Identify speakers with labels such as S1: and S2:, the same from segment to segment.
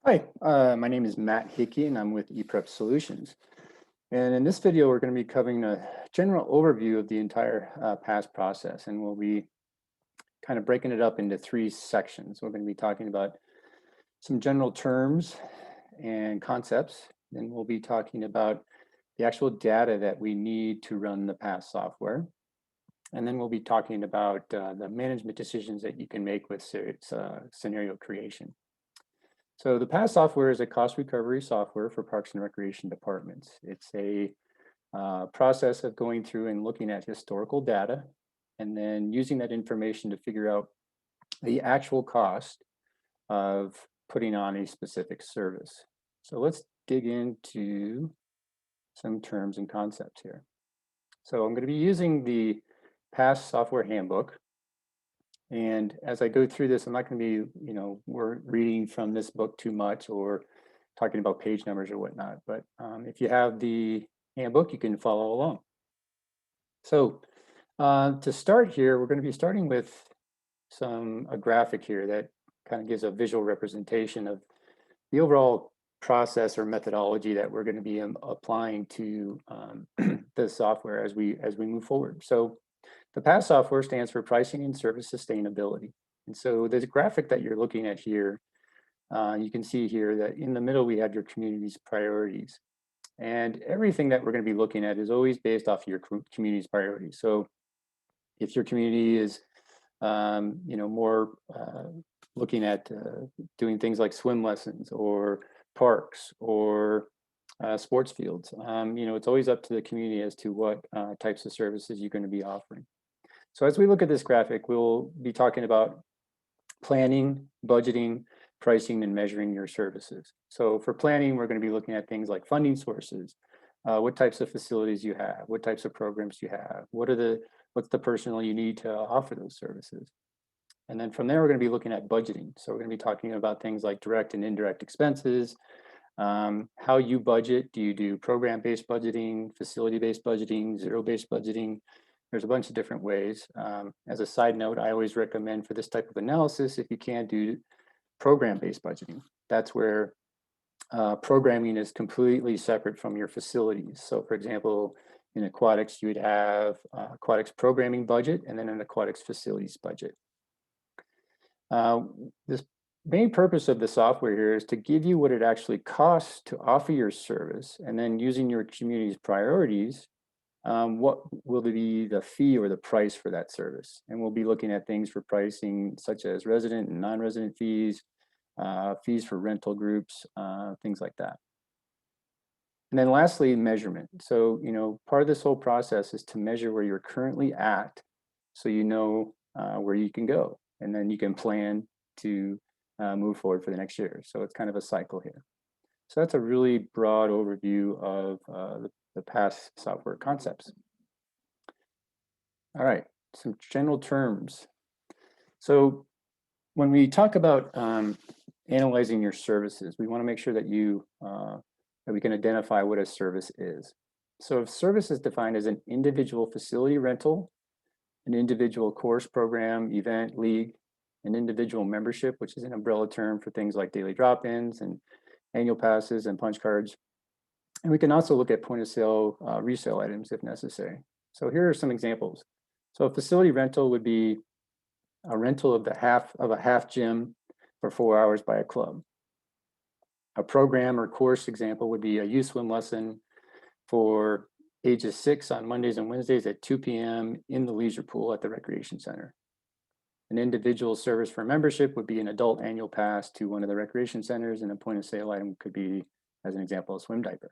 S1: Hi, my name is Matt Hickey and I'm with ePrep Solutions. And in this video, we're going to be covering a general overview of the entire pass process. And we'll be kind of breaking it up into three sections. We're going to be talking about some general terms and concepts. Then we'll be talking about the actual data that we need to run the pass software. And then we'll be talking about the management decisions that you can make with scenario creation. So the PASS software is a cost recovery software for parks and recreation departments. It's a process of going through and looking at historical data and then using that information to figure out the actual cost of putting on a specific service. So let's dig into some terms and concepts here. So I'm going to be using the PASS software handbook. And as I go through this, I'm not going to be, we're reading from this book too much or talking about page numbers or whatnot. But if you have the handbook, you can follow along. So to start here, we're going to be starting with a graphic here that kind of gives a visual representation of the overall process or methodology that we're going to be applying to the software as we move forward. So the PASS software stands for Pricing and Service Sustainability. And so the graphic that you're looking at here, you can see here that in the middle we have your community's priorities. And everything that we're going to be looking at is always based off your community's priorities. So if your community is, more looking at doing things like swim lessons or parks or sports fields, it's always up to the community as to what types of services you're going to be offering. So as we look at this graphic, we'll be talking about planning, budgeting, pricing, and measuring your services. So for planning, we're going to be looking at things like funding sources, what types of facilities you have, what types of programs you have, what's the personnel you need to offer those services. And then from there, we're going to be looking at budgeting. So we're going to be talking about things like direct and indirect expenses, how you budget. Do you do program-based budgeting, facility-based budgeting, zero-based budgeting? There's a bunch of different ways. As a side note, I always recommend for this type of analysis, if you can do program-based budgeting. That's where programming is completely separate from your facilities. So for example, in aquatics, you would have aquatics programming budget and then an aquatics facilities budget. This main purpose of the software here is to give you what it actually costs to offer your service, and then using your community's priorities, what will be the fee or the price for that service? And we'll be looking at things for pricing such as resident and non-resident fees, fees for rental groups, things like that. And then lastly, measurement. So, part of this whole process is to measure where you're currently at so you know where you can go. And then you can plan to move forward for the next year. So it's kind of a cycle here. So that's a really broad overview of the PASS software concepts. All right, some general terms. So when we talk about analyzing your services, we want to make sure that that we can identify what a service is. So if service is defined as an individual facility rental, an individual course program, event, league, an individual membership, which is an umbrella term for things like daily drop-ins and annual passes and punch cards. And we can also look at point of sale resale items if necessary. So here are some examples. So a facility rental would be a rental of a half gym for 4 hours by a club. A program or course example would be a youth swim lesson for ages 6 on Mondays and Wednesdays at 2 p.m. in the leisure pool at the recreation center. An individual service for membership would be an adult annual pass to one of the recreation centers, and a point of sale item could be, as an example, a swim diaper.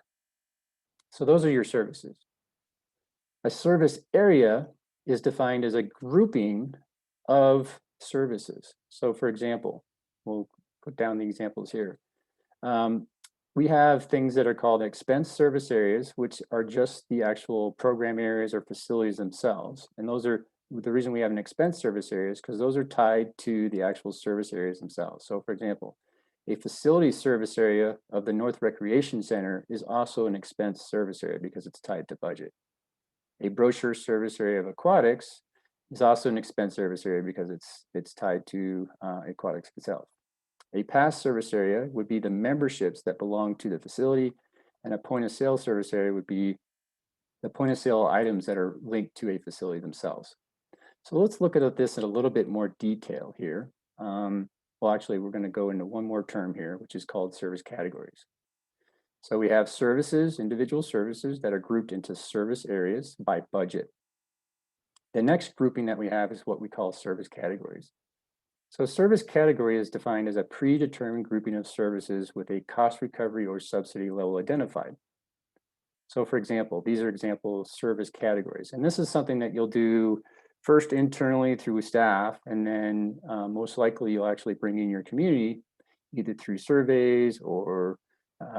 S1: So those are your services. A service area is defined as a grouping of services. So for example, we'll put down the examples here. We have things that are called expense service areas, which are just the actual program areas or facilities themselves. And those are the reason we have an expense service area is because those are tied to the actual service areas themselves. So for example, a facility service area of the North Recreation Center is also an expense service area because it's tied to budget. A brochure service area of aquatics is also an expense service area because it's tied to aquatics itself. A pass service area would be the memberships that belong to the facility, and a point of sale service area would be the point of sale items that are linked to a facility themselves. So let's look at this in a little bit more detail here. Well, actually, we're going to go into one more term here, which is called service categories. So we have services, individual services that are grouped into service areas by budget. The next grouping that we have is what we call service categories. So service category is defined as a predetermined grouping of services with a cost recovery or subsidy level identified. So for example, these are example service categories. And this is something that you'll do first internally through staff, and then most likely you'll actually bring in your community, either through surveys or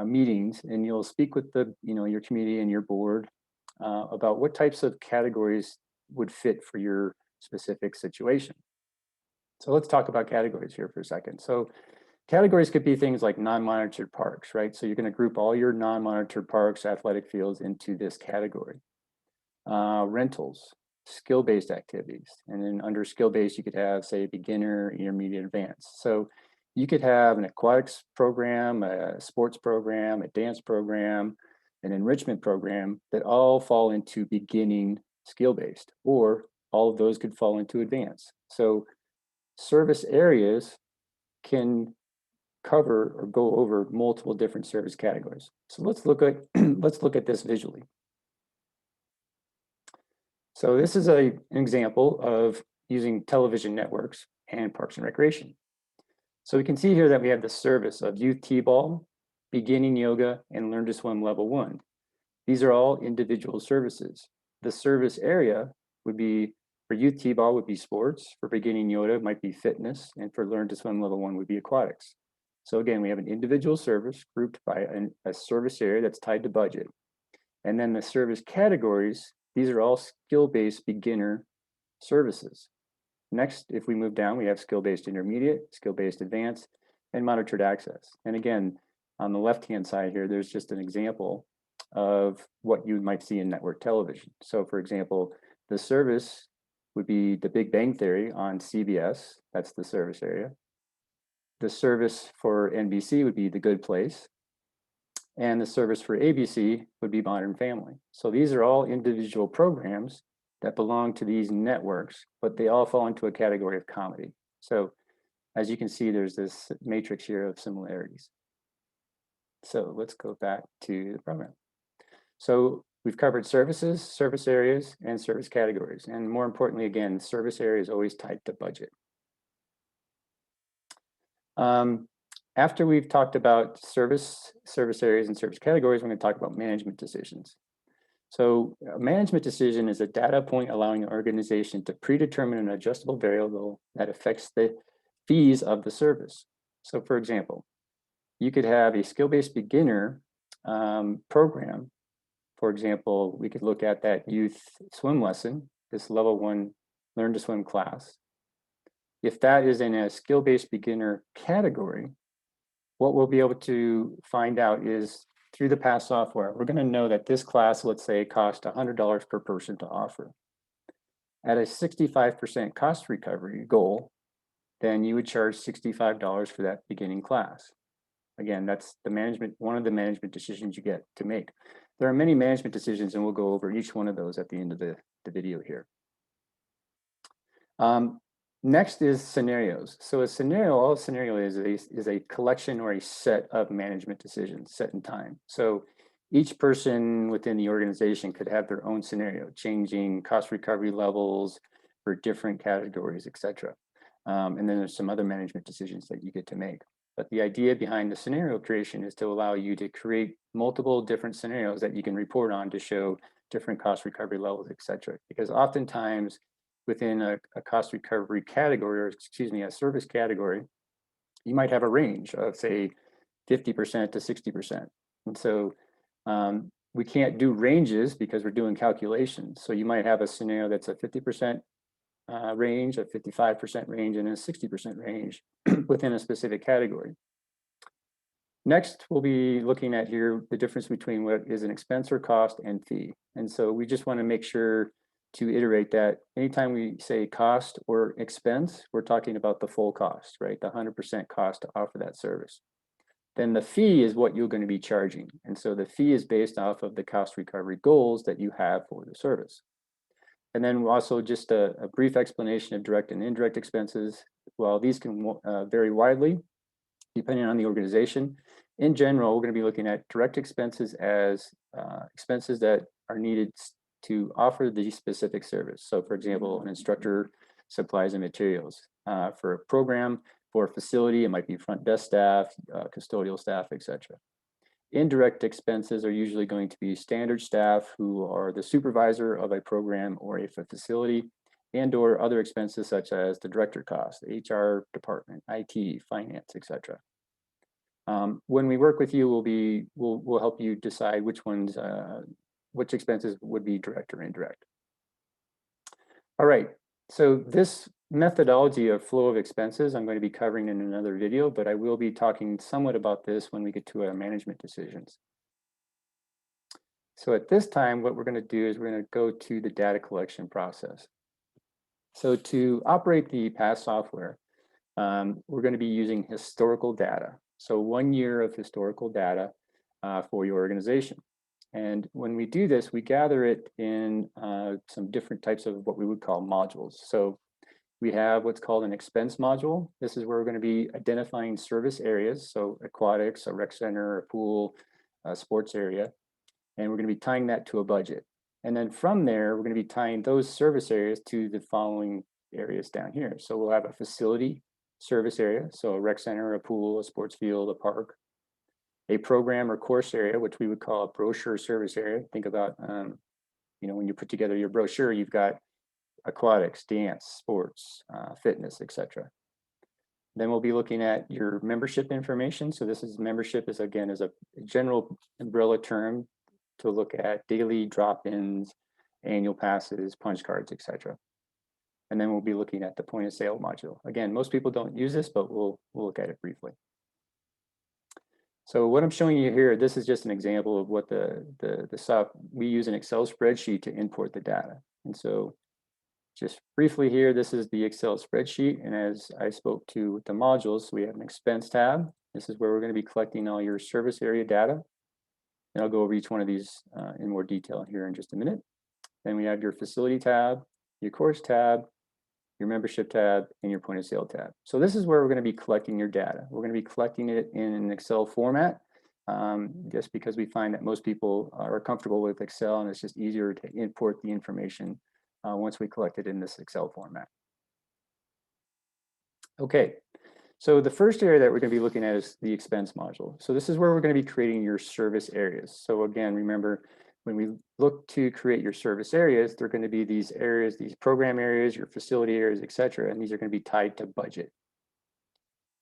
S1: meetings, and you'll speak with your community and your board about what types of categories would fit for your specific situation. So let's talk about categories here for a second. So categories could be things like non-monitored parks, right? So you're going to group all your non-monitored parks, athletic fields into this category. Rentals, skill-based activities. And then under skill-based, you could have, say, beginner, intermediate, advanced. So you could have an aquatics program, a sports program, a dance program, an enrichment program that all fall into beginning skill-based, or all of those could fall into advanced. So service areas can cover or go over multiple different service categories. So let's look at this visually. So this is an example of using television networks and Parks and Recreation. So we can see here that we have the service of youth T-ball, beginning yoga, and learn to swim level 1. These are all individual services. The service area would be, for youth T-ball would be sports, for beginning yoga might be fitness, and for learn to swim level 1 would be aquatics. So again, we have an individual service grouped by a service area that's tied to budget. And then the service categories, these are all skill-based beginner services. Next, if we move down, we have skill-based intermediate, skill-based advanced, and monitored access. And again, on the left-hand side here, there's just an example of what you might see in network television. So for example, the service would be The Big Bang Theory on CBS, that's the service area. The service for NBC would be The Good Place, and the service for ABC would be Modern Family. So these are all individual programs that belong to these networks, but they all fall into a category of comedy. So as you can see, there's this matrix here of similarities. So let's go back to the program. So we've covered services, service areas, and service categories. And more importantly, again, service area is always tied to budget. After we've talked about service areas and service categories, we're going to talk about management decisions. So a management decision is a data point allowing an organization to predetermine an adjustable variable that affects the fees of the service. So for example, you could have a skill-based beginner program. For example, we could look at that youth swim lesson, this level 1 learn to swim class. If that is in a skill-based beginner category, what we'll be able to find out is through the PASS software, we're going to know that this class, let's say, cost $100 per person to offer. At a 65% cost recovery goal, then you would charge $65 for that beginning class. Again, that's one of the management decisions you get to make. There are many management decisions, and we'll go over each one of those at the end of the video here. Next is scenarios. So all a scenario is a collection or a set of management decisions set in time. So each person within the organization could have their own scenario, changing cost recovery levels for different categories, et cetera. And then there's some other management decisions that you get to make. But the idea behind the scenario creation is to allow you to create multiple different scenarios that you can report on to show different cost recovery levels, et cetera. Because oftentimes, within a cost recovery category, or excuse me, a service category, you might have a range of say 50% to 60%. And so we can't do ranges because we're doing calculations. So you might have a scenario that's a 50% range, a 55% range, and a 60% range within a specific category. Next, we'll be looking at here the difference between what is an expense or cost and fee. And so we just want to make sure to iterate that anytime we say cost or expense, we're talking about the full cost, right? The 100% cost to offer that service. Then the fee is what you're going to be charging. And so the fee is based off of the cost recovery goals that you have for the service. And then also just a brief explanation of direct and indirect expenses. While these can vary widely, depending on the organization, in general, we're going to be looking at direct expenses as expenses that are needed to offer the specific service. So for example, an instructor supplies and materials. For a program, for a facility, it might be front desk staff, custodial staff, etc. Indirect expenses are usually going to be standard staff who are the supervisor of a program or a facility, and or other expenses such as the director cost, the HR department, IT, finance, etc. When we work with you, we'll help you decide which expenses would be direct or indirect. All right, so this methodology of flow of expenses I'm going to be covering in another video, but I will be talking somewhat about this when we get to our management decisions. So at this time, what we're going to do is we're going to go to the data collection process. So to operate the PAS software, we're going to be using historical data. So 1 year of historical data for your organization. And when we do this, we gather it in some different types of what we would call modules. So we have what's called an expense module. This is where we're going to be identifying service areas. So aquatics, a rec center, a pool, a sports area. And we're going to be tying that to a budget. And then from there, we're going to be tying those service areas to the following areas down here. So we'll have a facility service area. So a rec center, a pool, a sports field, a park. A program or course area, which we would call a brochure service area. Think about, when you put together your brochure, you've got aquatics, dance, sports, fitness, etc. Then we'll be looking at your membership information. So this is membership is again is a general umbrella term to look at daily drop-ins, annual passes, punch cards, etc. And then we'll be looking at the point of sale module. Again, most people don't use this, but we'll look at it briefly. So what I'm showing you here, this is just an example of what we use an Excel spreadsheet to import the data. And so just briefly here, this is the Excel spreadsheet. And as I spoke to with the modules, we have an expense tab. This is where we're going to be collecting all your service area data. And I'll go over each one of these in more detail here in just a minute. Then we have your facility tab, your course tab, your membership tab, and your point of sale tab. So this is where we're going to be collecting your data. We're going to be collecting it in an Excel format, just because we find that most people are comfortable with Excel and it's just easier to import the information once we collect it in this Excel format. Okay, so the first area that we're going to be looking at is the expense module. So this is where we're going to be creating your service areas. So again, remember, when we look to create your service areas, they're going to be these areas, these program areas, your facility areas, etc. And these are going to be tied to budget.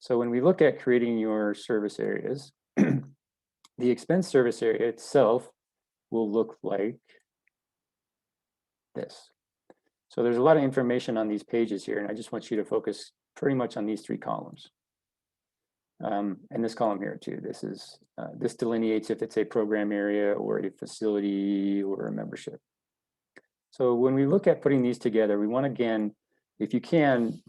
S1: So when we look at creating your service areas, the expense service area itself will look like this. So there's a lot of information on these pages here, and I just want you to focus pretty much on these 3 columns. And this column here too. This delineates if it's a program area or a facility or a membership. So when we look at putting these together, we want, again, if you can,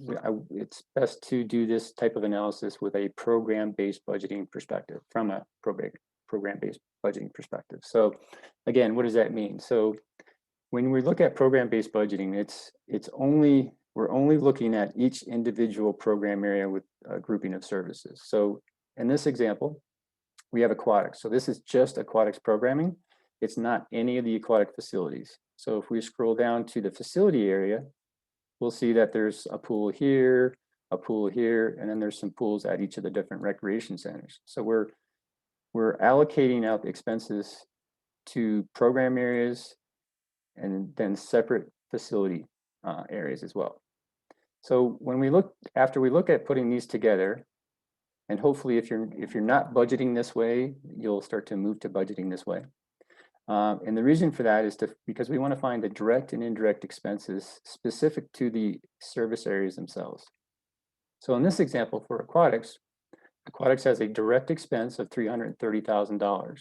S1: it's best to do this type of analysis with a program-based budgeting perspective, from a program-based budgeting perspective. So again, what does that mean? So when we look at program-based budgeting, we're only looking at each individual program area with a grouping of services. So in this example, we have aquatics. So this is just aquatics programming. It's not any of the aquatic facilities. So if we scroll down to the facility area, we'll see that there's a pool here, and then there's some pools at each of the different recreation centers. So we're allocating out the expenses to program areas and then separate facility areas as well. So after we look at putting these together, and hopefully if you're not budgeting this way, you'll start to move to budgeting this way. And the reason for that is because we want to find the direct and indirect expenses specific to the service areas themselves. So in this example for aquatics has a direct expense of $330,000.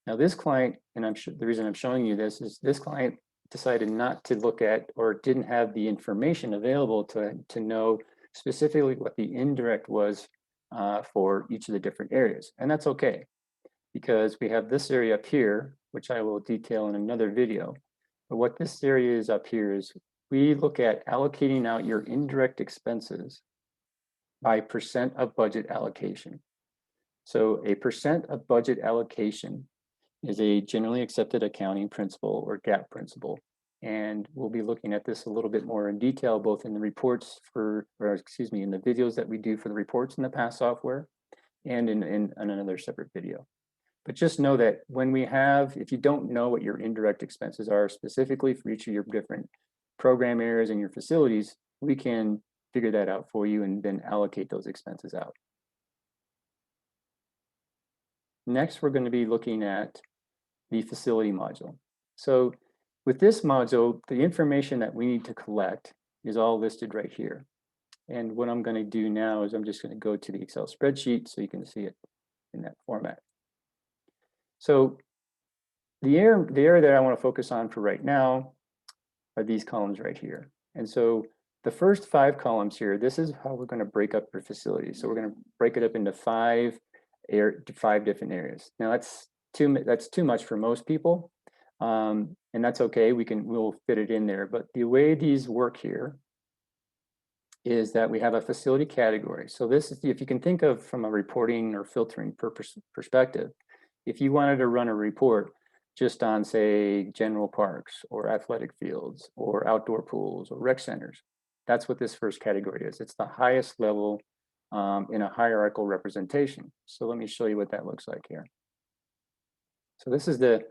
S1: Now this client, and the reason I'm showing you this is this client decided not to look at or didn't have the information available to know specifically what the indirect was for each of the different areas. And that's okay, because we have this area up here, which I will detail in another video. But what this area is up here is we look at allocating out your indirect expenses by percent of budget allocation. So a percent of budget allocation is a generally accepted accounting principle or GAAP principle. And we'll be looking at this a little bit more in detail, both in the reports in the videos that we do for the reports in the PASS software and in another separate video. But just know that if you don't know what your indirect expenses are specifically for each of your different program areas and your facilities, we can figure that out for you and then allocate those expenses out. Next, we're going to be looking at the facility module. So with this module, the information that we need to collect is all listed right here. And what I'm going to do now is I'm just going to go to the Excel spreadsheet so you can see it in that format. So the area that I want to focus on for right now are these columns right here. And so the first 5 columns here, this is how we're going to break up your facility. So we're going to break it up into 5 different areas. Now that's too much for most people, and that's okay. We'll fit it in there. But the way these work here is that we have a facility category. So this is, if you can think of from a reporting or filtering perspective, if you wanted to run a report just on, say, general parks or athletic fields or outdoor pools or rec centers, that's what this first category is. It's the highest level in a hierarchical representation. So let me show you what that looks like here. So this is the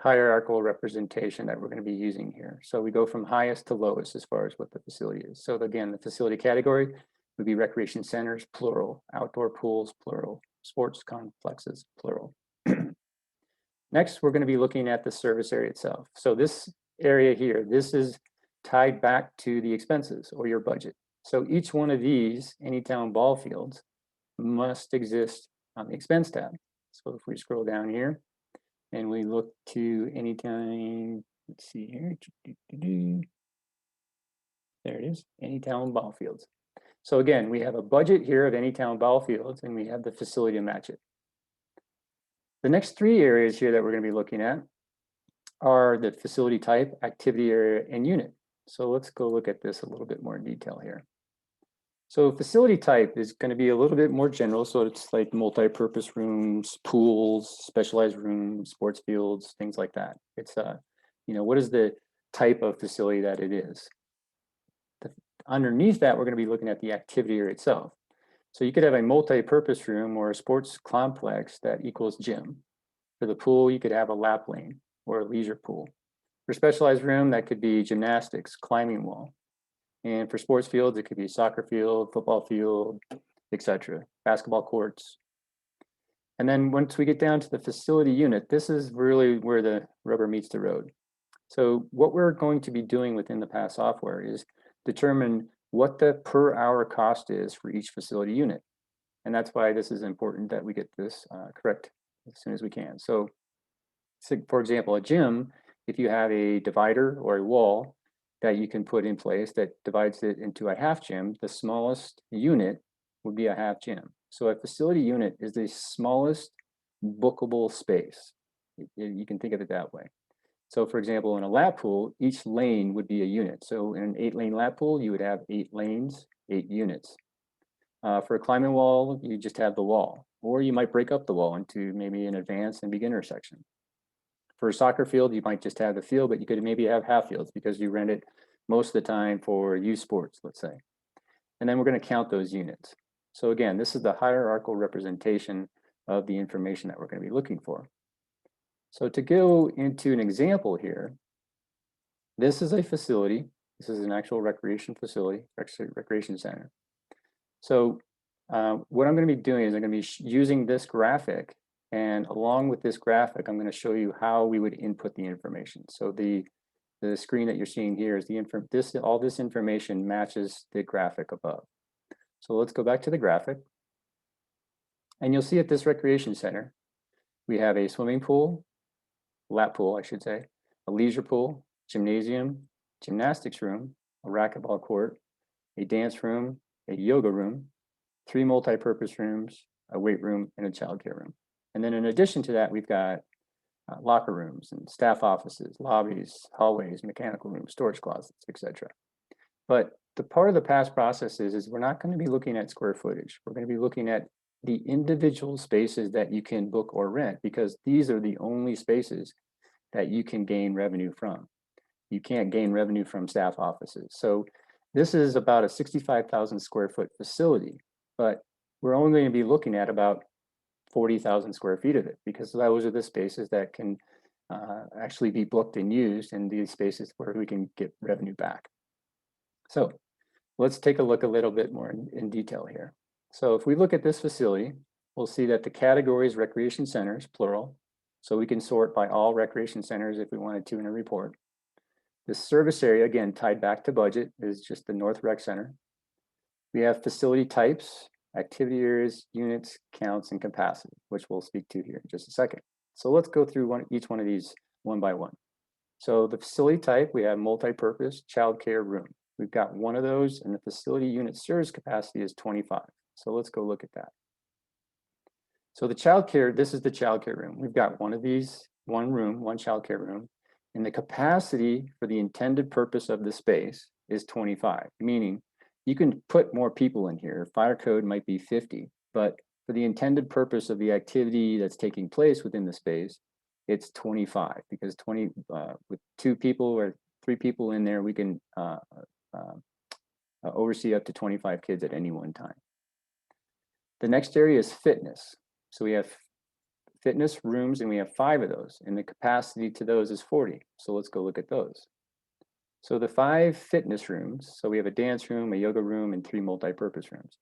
S1: hierarchical representation that we're going to be using here. So we go from highest to lowest as far as what the facility is. So again, the facility category would be recreation centers, plural, outdoor pools, plural, sports complexes, plural. Next, we're going to be looking at the service area itself. So this area here, this is tied back to the expenses or your budget. So each one of these Anytown ball fields must exist on the expense tab. So if we scroll down here and we look to Anytime, let's see here. There it is, Anytown ball fields. So again, we have a budget here of Anytown ball fields and we have the facility to match it. The next 3 areas here that we're going to be looking at are the facility type, activity area, and unit. So let's go look at this a little bit more in detail here. So facility type is going to be a little bit more general. So it's like multi-purpose rooms, pools, specialized rooms, sports fields, things like that. It's, what is the type of facility that it is? Underneath that, we're going to be looking at the activity area itself. So you could have a multi-purpose room or a sports complex that equals gym. For the pool, you could have a lap lane or a leisure pool. For specialized room, that could be gymnastics, climbing wall. And for sports fields, it could be soccer field, football field, etc., basketball courts. And then once we get down to the facility unit, this is really where the rubber meets the road. So what we're going to be doing within the PASS software is determine what the per hour cost is for each facility unit. And that's why this is important that we get this correct as soon as we can. So for example, a gym, if you have a divider or a wall that you can put in place that divides it into a half gym, the smallest unit would be a half gym. So a facility unit is the smallest bookable space. You can think of it that way. So for example, in a lap pool, each lane would be a unit. So in an 8-lane lap pool, you would have 8 lanes, 8 units. For a climbing wall, you just have the wall, or you might break up the wall into maybe an advanced and beginner section. For a soccer field, you might just have the field, but you could maybe have half fields because you rent it most of the time for youth sports, let's say. And then we're going to count those units. So again, this is the hierarchical representation of the information that we're going to be looking for. So to go into an example here, this is a facility. This is an actual recreation facility, recreation center. So what I'm going to be doing is I'm going to be using this graphic, and along with this graphic, I'm going to show you how we would input the information. So the screen that you're seeing here is all this information matches the graphic above. So let's go back to the graphic, and you'll see at this recreation center, we have a swimming pool, lap pool, I should say, a leisure pool, gymnasium, gymnastics room, a racquetball court, a dance room, a yoga room, 3 multi-purpose rooms, a weight room, and a childcare room. And then in addition to that, we've got locker rooms and staff offices, lobbies, hallways, mechanical rooms, storage closets, etc. But the part of the past process is we're not going to be looking at square footage. We're going to be looking at the individual spaces that you can book or rent, because these are the only spaces that you can gain revenue from. You can't gain revenue from staff offices. So this is about a 65,000 square foot facility, but we're only going to be looking at about 40,000 square feet of it, because those are the spaces that can actually be booked and used, and these spaces where we can get revenue back. So let's take a look a little bit more in detail here. So if we look at this facility, we'll see that the category is recreation centers, plural. So we can sort by all recreation centers if we wanted to in a report. The service area, again, tied back to budget, is just the North Rec Center. We have facility types, activity areas, units, counts, and capacity, which we'll speak to here in just a second. So let's go through each one of these one by one. So the facility type, we have multi-purpose childcare room. We've got one of those, and the facility unit service capacity is 25. So let's go look at that. So the childcare, this is the childcare room. We've got one of these, one room, one childcare room, and the capacity for the intended purpose of the space is 25, meaning you can put more people in here. Fire code might be 50, but for the intended purpose of the activity that's taking place within the space, it's 25, because with 2 people or 3 people in there, we can oversee up to 25 kids at any one time. The next area is fitness. So we have fitness rooms, and we have 5 of those, and the capacity to those is 40. So let's go look at those. So the 5 fitness rooms, so we have a dance room, a yoga room, and 3 multi-purpose rooms.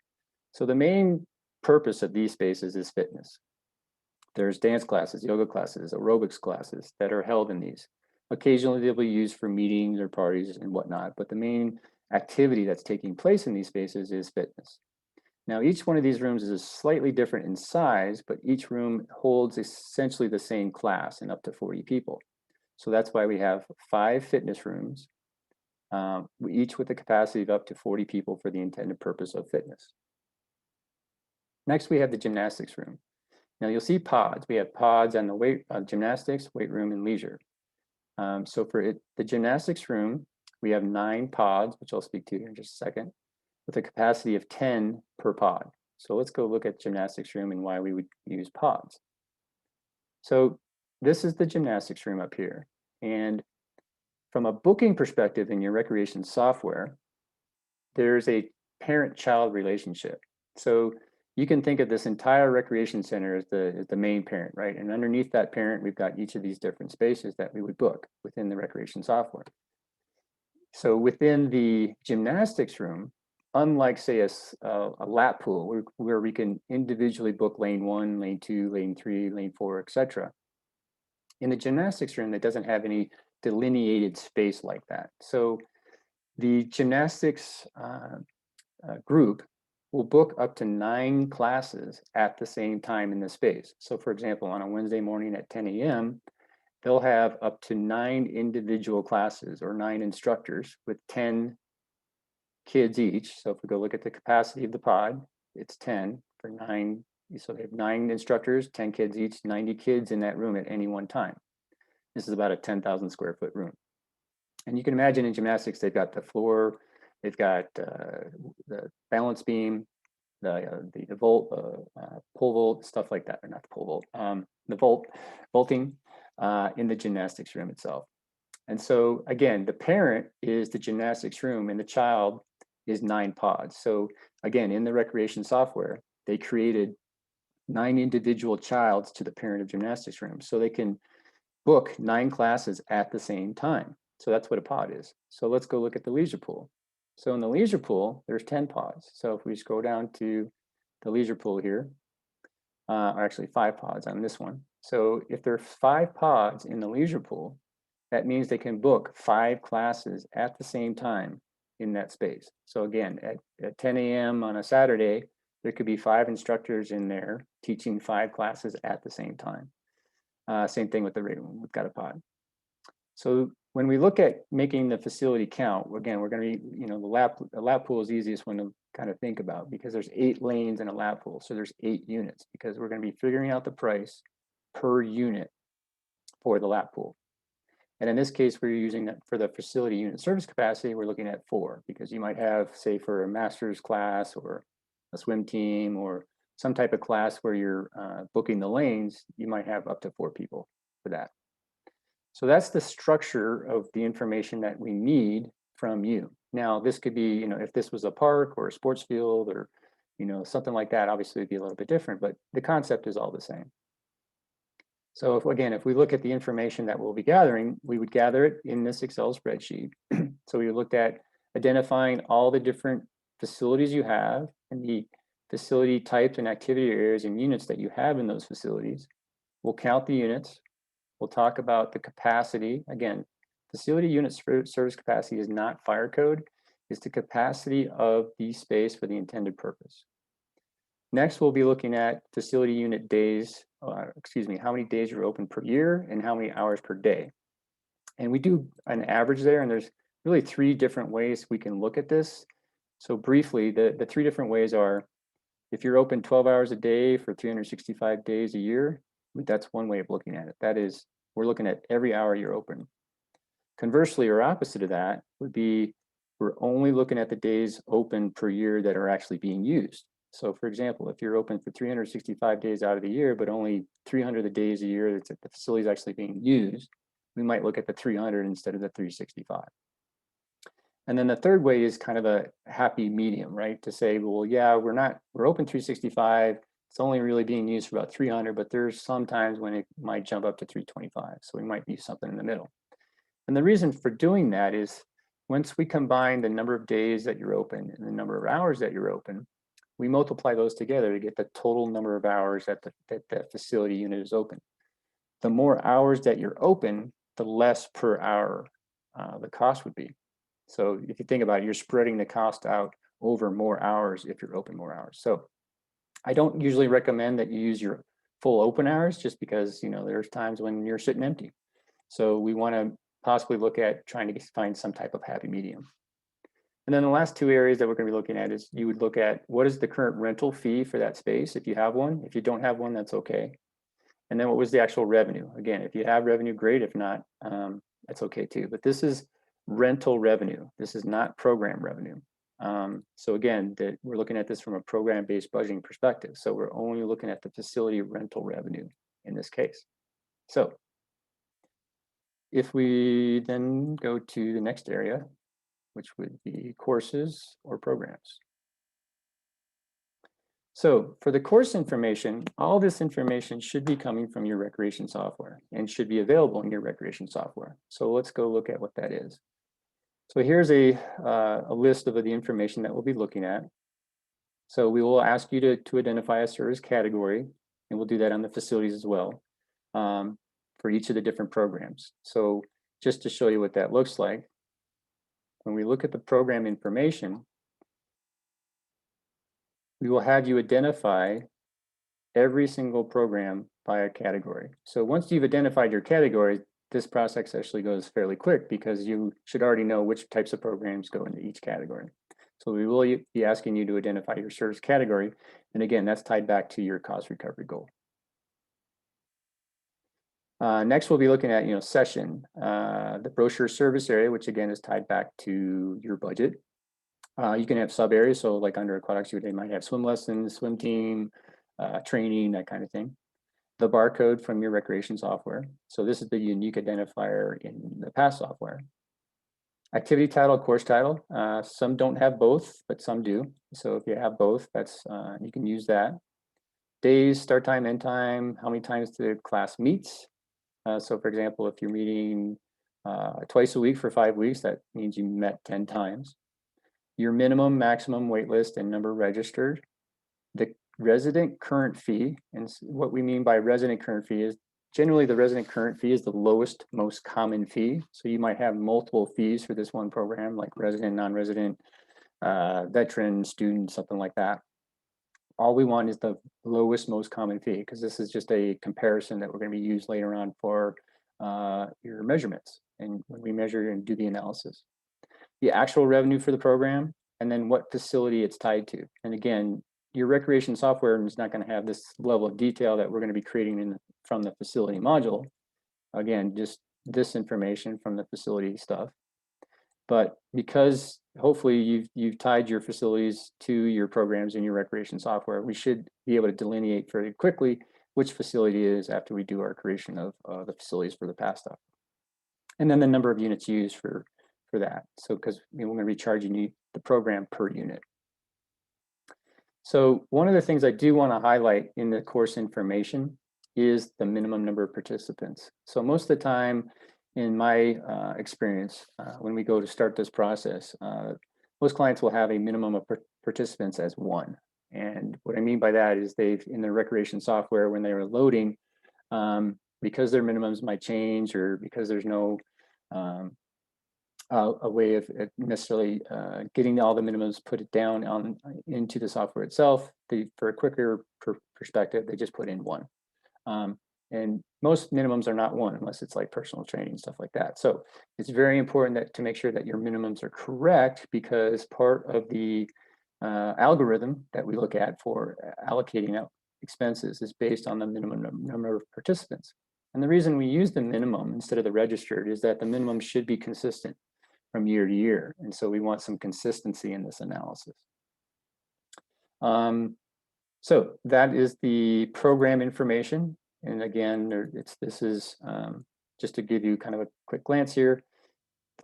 S1: So the main purpose of these spaces is fitness. There's dance classes, yoga classes, aerobics classes that are held in these. Occasionally they'll be used for meetings or parties and whatnot, but the main activity that's taking place in these spaces is fitness. Now, each one of these rooms is slightly different in size, but each room holds essentially the same class and up to 40 people. So that's why we have 5 fitness rooms, each with a capacity of up to 40 people for the intended purpose of fitness. Next, we have the gymnastics room. Now you'll see pods. We have pods on the gymnastics, weight room, and leisure. So for the gymnastics room, we have 9 pods, which I'll speak to here in just a second, with a capacity of 10 per pod. So let's go look at gymnastics room and why we would use pods. So this is the gymnastics room up here. And from a booking perspective in your recreation software, there's a parent-child relationship. So you can think of this entire recreation center as the main parent, right? And underneath that parent, we've got each of these different spaces that we would book within the recreation software. So within the gymnastics room, unlike say a lap pool where we can individually book lane 1, lane 2, lane 3, lane 4, etc. In the gymnastics room, that doesn't have any delineated space like that. So the gymnastics group will book up to 9 classes at the same time in the space. So for example, on a Wednesday morning at 10 a.m., they'll have up to 9 individual classes or 9 instructors with 10 kids each. So if we go look at the capacity of the pod, it's 10 for 9. So they have 9 instructors, 10 kids each, 90 kids in that room at any one time. This is about a 10,000 square foot room. And you can imagine in gymnastics, they've got the floor, they've got the balance beam, the volt, pole vault, stuff like that, or not the pole vault, the vaulting in the gymnastics room itself. And so again, the parent is the gymnastics room and the child is 9 pods. So again, in the recreation software, they created 9 individual childs to the parent of gymnastics room. So they can book 9 classes at the same time. So that's what a pod is. So let's go look at the leisure pool. So in the leisure pool, there's 10 pods. So if we scroll down to the leisure pool here, or actually 5 pods on this one. So if there are 5 pods in the leisure pool, that means they can book 5 classes at the same time in that space. So again, at 10 a.m. on a Saturday, there could be 5 instructors in there teaching 5 classes at the same time. Same thing with the rate room, we've got a pod. So when we look at making the facility count, again, we're going to be, the lap pool is the easiest one to kind of think about because there's 8 lanes in a lap pool. So there's 8 units because we're going to be figuring out the price per unit for the lap pool. And in this case, we're using that for the facility unit service capacity, we're looking at 4 because you might have, say, for a master's class or a swim team or some type of class where you're booking the lanes, you might have up to 4 people for that. So that's the structure of the information that we need from you. Now, this could be, if this was a park or a sports field or, something like that, obviously it'd be a little bit different, but the concept is all the same. So if we look at the information that we'll be gathering, we would gather it in this Excel spreadsheet. So we looked at identifying all the different facilities you have and the facility types and activity areas and units that you have in those facilities. We'll count the units. We'll talk about the capacity. Again, facility unit service capacity is not fire code. It's the capacity of the space for the intended purpose. Next, we'll be looking at facility unit days, how many days you're open per year and how many hours per day. And we do an average there, and there's really 3 different ways we can look at this. So briefly, the 3 different ways are, if you're open 12 hours a day for 365 days a year, that's one way of looking at it. That is, we're looking at every hour you're open. Conversely, or opposite of that, would be we're only looking at the days open per year that are actually being used. So for example, if you're open for 365 days out of the year, but only 300 of the days a year that the facility is actually being used, we might look at the 300 instead of the 365. And then the third way is kind of a happy medium, right? To say, well, yeah, we're open 365. It's only really being used for about 300, but there's some times when it might jump up to 325. So we might be something in the middle. And the reason for doing that is once we combine the number of days that you're open and the number of hours that you're open, we multiply those together to get the total number of hours that the facility unit is open. The more hours that you're open, the less per hour the cost would be. So if you think about it, you're spreading the cost out over more hours if you're open more hours. So I don't usually recommend that you use your full open hours just because, there's times when you're sitting empty. So we want to possibly look at trying to find some type of happy medium. And then the last 2 areas that we're going to be looking at is you would look at what is the current rental fee for that space if you have one. If you don't have one, that's okay. And then what was the actual revenue? Again, if you have revenue, great. If not, that's okay too. But this is rental revenue. This is not program revenue. So again, we're looking at this from a program-based budgeting perspective. So we're only looking at the facility rental revenue in this case. So if we then go to the next area, which would be courses or programs. So for the course information, all this information should be coming from your recreation software and should be available in your recreation software. So let's go look at what that is. So here's a list of the information that we'll be looking at. So we will ask you to identify a service category, and we'll do that on the facilities as well for each of the different programs. So just to show you what that looks like, when we look at the program information, we will have you identify every single program by a category. So once you've identified your category, this process actually goes fairly quick because you should already know which types of programs go into each category. So we will be asking you to identify your service category. And again, that's tied back to your cost recovery goal. Next, we'll be looking at session, the brochure service area, which again is tied back to your budget. You can have sub areas, so like under aquatic activity, they might have swim lessons, swim team, training, that kind of thing. The barcode from your recreation software. So this is the unique identifier in the PASS software. Activity title, course title. Some don't have both, but some do. So if you have both, that's you can use that. Days, start time, end time, how many times the class meets. So for example, if you're meeting twice a week for 5 weeks, that means you met 10 times. Your minimum, maximum wait list and number registered. The resident current fee, and what we mean by resident current fee is generally the resident current fee is the lowest, most common fee. So you might have multiple fees for this one program, like resident, non-resident, veteran, student, something like that. All we want is the lowest, most common fee, because this is just a comparison that we're going to be used later on for your measurements. and when we measure and do the analysis. The actual revenue for the program, and then what facility it's tied to. And again, your recreation software is not going to have this level of detail that we're going to be creating from the facility module. Again, just this information from the facility stuff. But because hopefully you've tied your facilities to your programs in your recreation software, we should be able to delineate very quickly which facility it is after we do our creation of the facilities for the pass stuff. And then the number of units used for that. So because we're going to be charging you the program per unit. So one of the things I do want to highlight in the course information is the minimum number of participants. So most of the time, in my experience, when we go to start this process, most clients will have a minimum of participants as 1. And what I mean by that is they've, in their recreation software, when they are loading, because their minimums might change or because there's no a way of necessarily getting all the minimums put it down into the software itself, for a quicker perspective, they just put in 1. And most minimums are not 1 unless it's like personal training, stuff like that. So it's very important to make sure that your minimums are correct, because part of the algorithm that we look at for allocating out expenses is based on the minimum number of participants. And the reason we use the minimum instead of the registered is that the minimum should be consistent from year to year. And so we want some consistency in this analysis. So that is the program information. And again, this is just to give you kind of a quick glance here.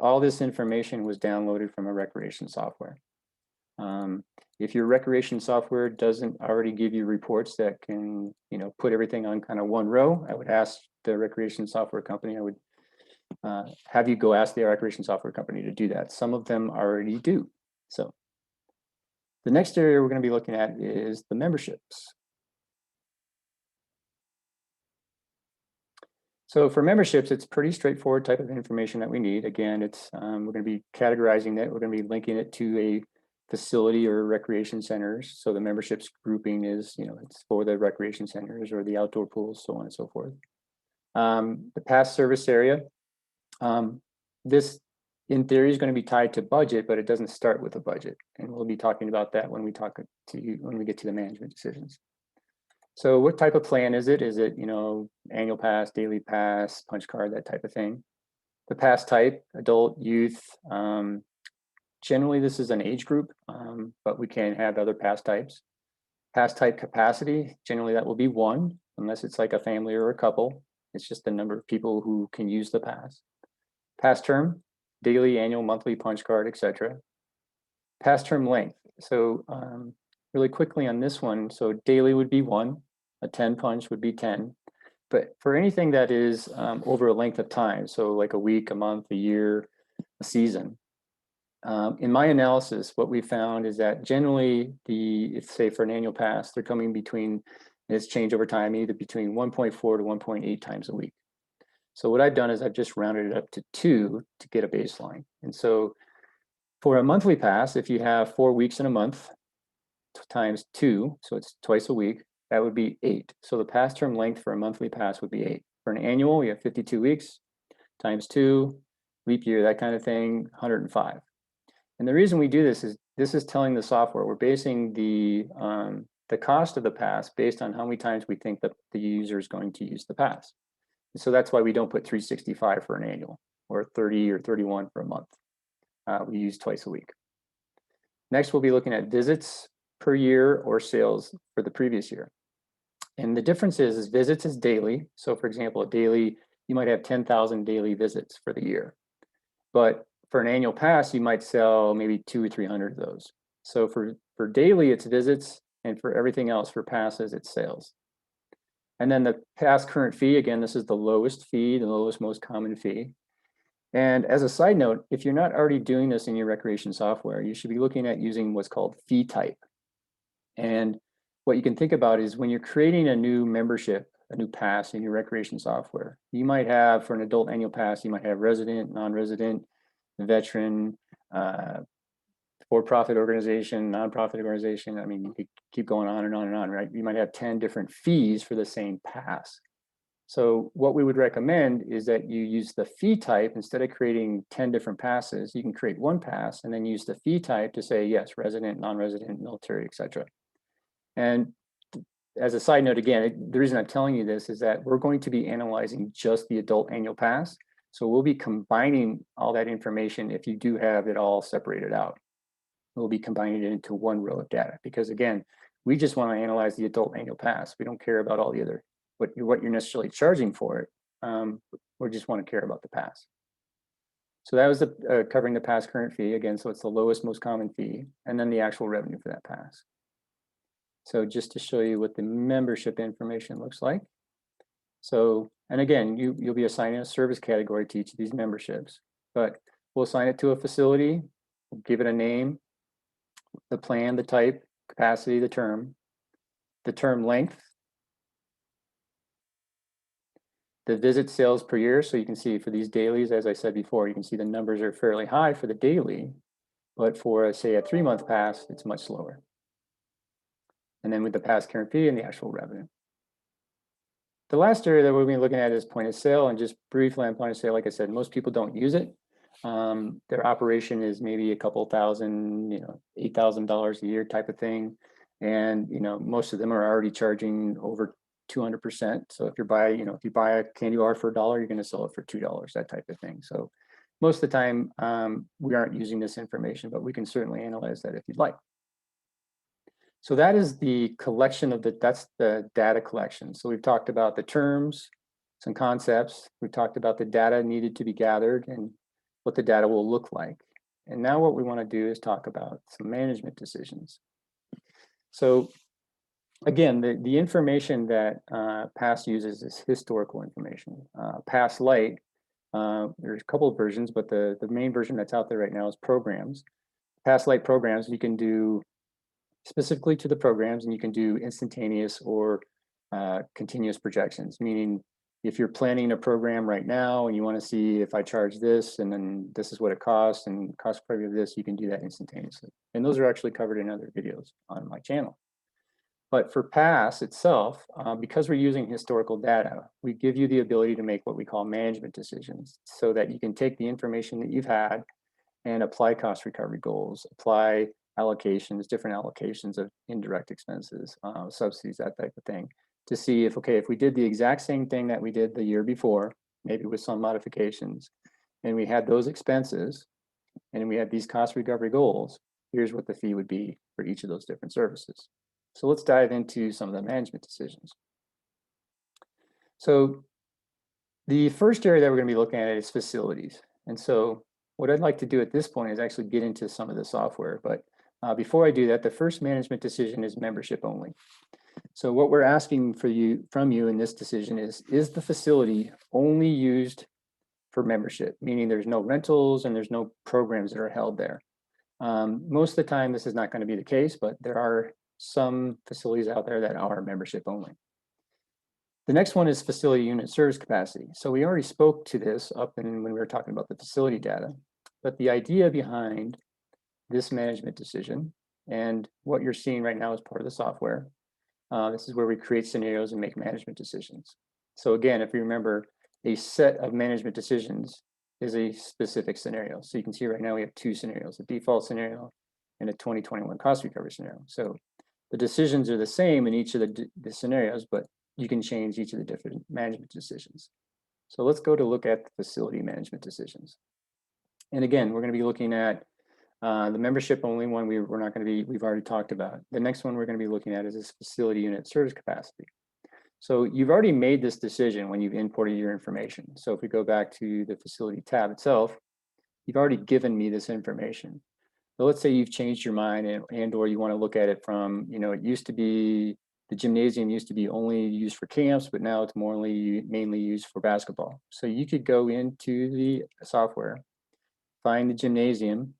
S1: All this information was downloaded from a recreation software. If your recreation software doesn't already give you reports that can, put everything on kind of one row, I would ask the recreation software company, I would have you go ask the recreation software company to do that. Some of them already do. So the next area we're going to be looking at is the memberships. So for memberships, it's pretty straightforward type of information that we need. Again, it's we're going to be categorizing it. We're going to be linking it to a facility or recreation centers. So the memberships grouping is, it's for the recreation centers or the outdoor pools, so on and so forth. The past service area, this in theory is going to be tied to budget, but it doesn't start with a budget. And we'll be talking about that when we get to the management decisions. So what type of plan is it? Is it, annual pass, daily pass, punch card, that type of thing? The pass type, adult, youth. Generally, this is an age group, but we can have other pass types. Pass type capacity, generally that will be 1, unless it's like a family or a couple. It's just the number of people who can use the pass. Pass term, daily, annual, monthly, punch card, etc. Pass term length. So really quickly on this one, so daily would be 1, a 10 punch would be 10. But for anything that is over a length of time, so like a week, a month, a year, a season, in my analysis, what we found is that generally say for an annual pass, they're coming between, and it's changed over time, either between 1.4 to 1.8 times a week. So what I've done is I've just rounded it up to 2 to get a baseline. And so for a monthly pass, if you have 4 weeks in a month times 2, so it's twice a week, that would be 8. So the pass term length for a monthly pass would be 8. For an annual, we have 52 weeks times 2, leap year, that kind of thing, 105. And the reason we do this is telling the software, we're basing the cost of the pass based on how many times we think that the user is going to use the pass. And so that's why we don't put 365 for an annual or 30 or 31 for a month. We use twice a week. Next, we'll be looking at visits per year or sales for the previous year. And the difference is visits is daily. So for example, a daily, you might have 10,000 daily visits for the year. But for an annual pass, you might sell maybe 200 or 300 of those. So for daily, it's visits, and for everything else, for passes, it's sales. And then the pass current fee, again, this is the lowest fee, the lowest most common fee. And as a side note, if you're not already doing this in your recreation software, you should be looking at using what's called fee type. And what you can think about is when you're creating a new membership, a new pass in your recreation software, you might have, for an adult annual pass, you might have resident, non-resident, veteran, for-profit organization, nonprofit organization. I mean, you could keep going on and on and on, right? You might have 10 different fees for the same pass. So what we would recommend is that you use the fee type instead of creating 10 different passes. You can create one pass and then use the fee type to say, yes, resident, non-resident, military, etc. And as a side note, again, the reason I'm telling you this is that we're going to be analyzing just the adult annual pass. So we'll be combining all that information if you do have it all separated out. We'll be combining it into one row of data because, again, we just want to analyze the adult annual pass. We don't care about all the other, what you're necessarily charging for it. We just want to care about the pass. So that was covering the pass current fee, again, so it's the lowest, most common fee, and then the actual revenue for that pass. So just to show you what the membership information looks like. So, and again, you'll be assigning a service category to each of these memberships, but we'll assign it to a facility, we'll give it a name, the plan, the type, capacity, the term length, the visit sales per year. So you can see for these dailies, as I said before, you can see the numbers are fairly high for the daily, but for say a 3-month pass, it's much lower. And then with the pass current fee and the actual revenue. The last area that we'll be looking at is point of sale, and just briefly on point of sale, like I said, most people don't use it. Their operation is maybe a couple thousand, $8,000 a year type of thing. And, most of them are already charging over 200%. So if you buy a candy bar for $1, you're going to sell it for $2, that type of thing. So most of the time, we aren't using this information, but we can certainly analyze that if you'd like. So that is the collection of that's the data collection. So we've talked about the terms, some concepts. We've talked about the data needed to be gathered and what the data will look like. And now what we want to do is talk about some management decisions. So again, the information that PASS uses is historical information. PASS Lite, there's a couple of versions, but the main version that's out there right now is programs. PASS Lite programs, you can do specifically to the programs, and you can do instantaneous or continuous projections, meaning if you're planning a program right now and you want to see if I charge this and then this is what it costs and cost per of this, you can do that instantaneously. And those are actually covered in other videos on my channel. But for PASS itself, because we're using historical data, we give you the ability to make what we call management decisions so that you can take the information that you've had and apply cost recovery goals, apply allocations, different allocations of indirect expenses, subsidies, that type of thing, to see if we did the exact same thing that we did the year before, maybe with some modifications, and we had those expenses, and we had these cost recovery goals, here's what the fee would be for each of those different services. So let's dive into some of the management decisions. So the first area that we're going to be looking at is facilities. And so what I'd like to do at this point is actually get into some of the software, but before I do that, the first management decision is membership only. So what we're asking from you in this decision is the facility only used for membership, meaning there's no rentals and there's no programs that are held there. Most of the time, this is not going to be the case, but there are some facilities out there that are membership only. The next one is facility unit service capacity. So we already spoke to this when we were talking about the facility data, but the idea behind this management decision and what you're seeing right now as part of the software, this is where we create scenarios and make management decisions. So again, if you remember, a set of management decisions is a specific scenario. So you can see right now we have 2 scenarios, a default scenario and a 2021 cost recovery scenario. So the decisions are the same in each of the scenarios, but you can change each of the different management decisions. So let's go to look at the facility management decisions. And again, we're going to be looking at the membership only one we've already talked about. The next one we're going to be looking at is this facility unit service capacity. So you've already made this decision when you've imported your information. So if we go back to the facility tab itself, you've already given me this information. So let's say you've changed your mind and or you want to look at it from, it used to be, the gymnasium used to be only used for camps, but now it's mainly used for basketball. So you could go into the software, find the gymnasium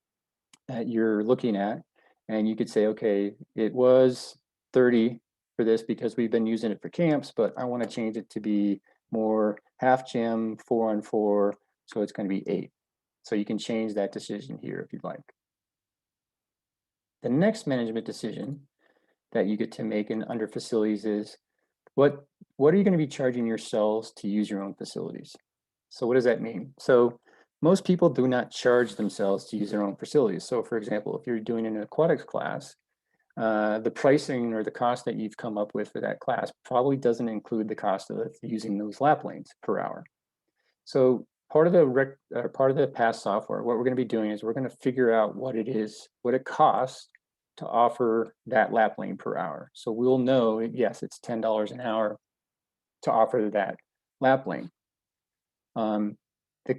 S1: that you're looking at, and you could say, okay, it was 30 for this because we've been using it for camps, but I want to change it to be more half gym, 4-on-4, so it's going to be 8. So you can change that decision here if you'd like. The next management decision that you get to make under facilities is what are you going to be charging yourselves to use your own facilities? So what does that mean? So most people do not charge themselves to use their own facilities. So for example, if you're doing an aquatics class, the pricing or the cost that you've come up with for that class probably doesn't include the cost of using those lap lanes per hour. So part of the PASS software, what we're going to be doing is we're going to figure out what it costs to offer that lap lane per hour. So we'll know, yes, it's $10 an hour to offer that lap lane.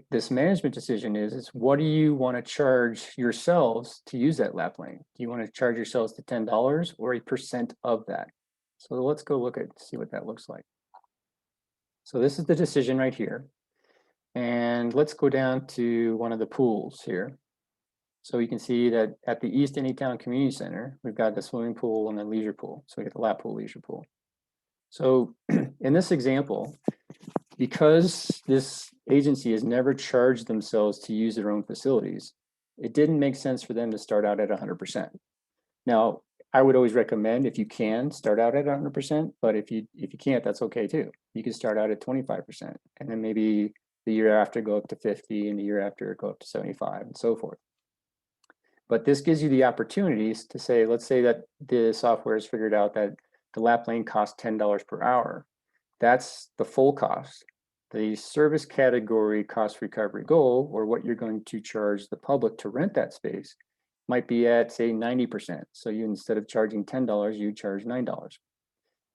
S1: This management decision is what do you want to charge yourselves to use that lap lane? Do you want to charge yourselves to $10 or a percent of that? So let's go see what that looks like. So this is the decision right here. And let's go down to one of the pools here. So you can see that at the East Anytown Community Center, we've got the swimming pool and the leisure pool. So we get the lap pool, leisure pool. So in this example, because this agency has never charged themselves to use their own facilities, it didn't make sense for them to start out at 100%. Now, I would always recommend, if you can, start out at 100%, but if you can't, that's okay too. You can start out at 25%, and then maybe the year after go up to 50, and the year after go up to 75, and so forth. But this gives you the opportunities to say, let's say that the software has figured out that the lap lane costs $10 per hour. That's the full cost. The service category cost recovery goal, or what you're going to charge the public to rent that space, might be at, say, 90%. So you, instead of charging $10, you charge $9.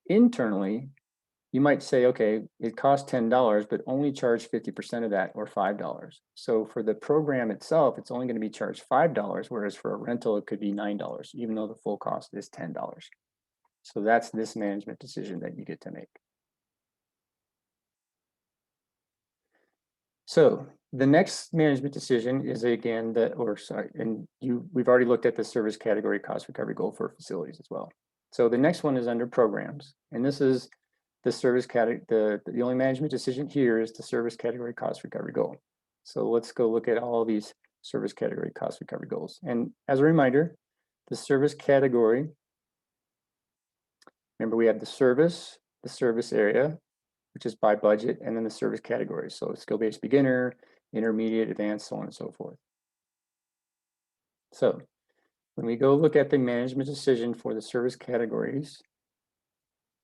S1: Internally, you might say, okay, it costs $10, but only charge 50% of that, or $5. So for the program itself, it's only going to be charged $5, whereas for a rental, it could be $9, even though the full cost is $10. So that's this management decision that you get to make. So the next management decision is again we've already looked at the service category cost recovery goal for facilities as well. So the next one is under programs, and this is the service category. The only management decision here is the service category cost recovery goal. So let's go look at all these service category cost recovery goals. And as a reminder, the service category, remember we have the service area, which is by budget, and then the service categories. So skill-based beginner, intermediate, advanced, so on and so forth. So when we go look at the management decision for the service categories,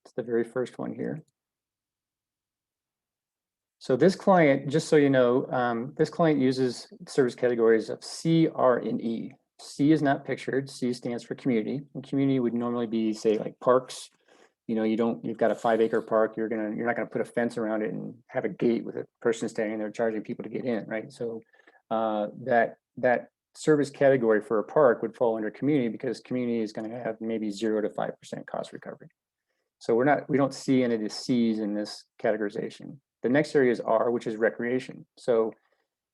S1: it's the very first one here. So this client, just so you know, this client uses service categories of C, R, and E. C is not pictured. C stands for community. And community would normally be, say, like parks. You know, you've got a 5-acre park, you're not gonna put a fence around it and have a gate with a person standing there charging people to get in, right? So that service category for a park would fall under community, because community is gonna have maybe 0 to 5% cost recovery. So we don't see any of the C's in this categorization. The next area is R, which is recreation. So,